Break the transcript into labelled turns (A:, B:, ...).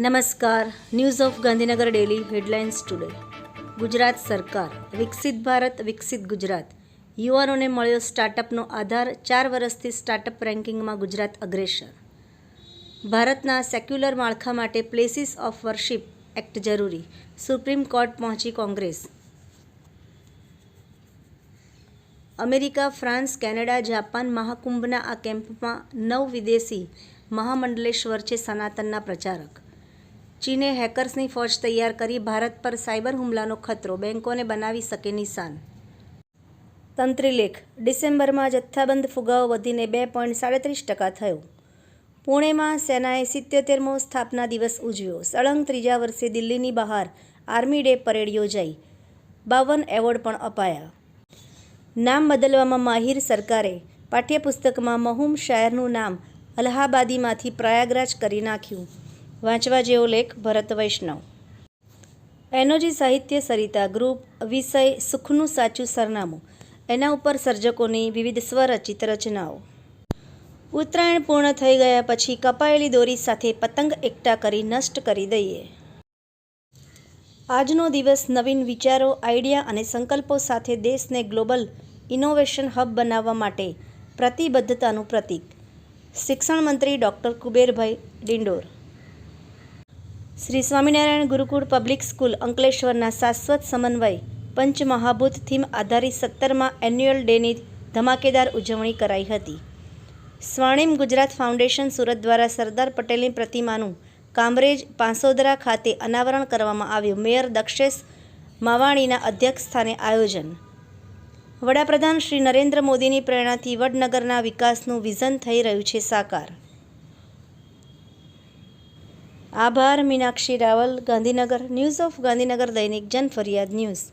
A: નમસ્કાર. News of Gandhinagar daily headlines today. Gujarat સરકાર વિકસિત ભારત વિકસિત ગુજરાત. યુવાનોને મળ્યો સ્ટાર્ટઅપનો આધાર. 4 વર્ષથી સ્ટાર્ટઅપ રેન્કિંગમાં ગુજરાત અગ્રેસર. ભારતના સેક્યુલર માળખા માટે પ્લેસીસ ઓફ વર્શિપ એક્ટ જરૂરી. સુપ્રીમ કોર્ટ પહોંચી Congress. America, France, Canada, Japan મહાકુંભના આ કેમ્પમાં 9 વિદેશી મહામંડલેશ્વર છે સનાતનના પ્રચારક. ચીને હેકર્સની ફોજ તૈયાર કરી. ભારત પર સાયબર હુમલાનો ખતરો. બેંકોને બનાવી શકે નિશાન. તંત્રીલેખ. ડિસેમ્બરમાં જથ્થાબંધ ફુગાવો વધીને 2.37% થયો. પુણેમાં સેનાએ 77મો સ્થાપના દિવસ ઉજવ્યો. સળંગ ત્રીજા વર્ષે દિલ્હીની બહાર આર્મી ડે પરેડ યોજાઈ. 52 એવોર્ડ પણ અપાયા. નામ બદલવામાં માહિર. સરકારે પાઠ્યપુસ્તકમાં મહુમ શાયરનું નામ અલ્હાબાદીમાંથી પ્રયાગરાજ કરી નાખ્યું. વાંચવા જેવો લેખ. ભરત વૈષ્ણવ. એનોજી સાહિત્ય સરિતા ગ્રુપ. વિષય સુખનું સાચું સરનામું. એના ઉપર સર્જકોની વિવિધ સ્વરચિત રચનાઓ. ઉત્તરાયણ પૂર્ણ થઈ ગયા પછી કપાયેલી દોરી સાથે પતંગ એકઠા કરી નષ્ટ કરી દઈએ. આજનો દિવસ નવીન વિચારો, આઈડિયા અને સંકલ્પો સાથે દેશને ગ્લોબલ ઇનોવેશન હબ બનાવવા માટે પ્રતિબદ્ધતાનું પ્રતીક. શિક્ષણ મંત્રી ડૉક્ટર કુબેરભાઈ ડિંડોર. શ્રી સ્વામિનારાયણ ગુરુકુળ પબ્લિક સ્કૂલ અંકલેશ્વરના શાશ્વત સમન્વય પંચમહાભૂત થીમ આધારિત 17મા એન્યુઅલ ડેની ધમાકેદાર ઉજવણી કરાઈ હતી. સ્વર્ણિમ ગુજરાત ફાઉન્ડેશન સુરત દ્વારા સરદાર પટેલની પ્રતિમાનું કામરેજ પાંસોદરા ખાતે અનાવરણ કરવામાં આવ્યું. મેયર દક્ષેશ માવાણીના અધ્યક્ષસ્થાને આયોજન. વડાપ્રધાન શ્રી નરેન્દ્ર મોદીની પ્રેરણાથી વડનગરના વિકાસનું વિઝન થઈ રહ્યું છે સાકાર. આભાર. મીનાક્ષી રાવલ, ગાંધીનગર. ન્યૂઝ ઓફ ગાંધીનગર દૈનિક જનફરિયાદ ન્યૂઝ.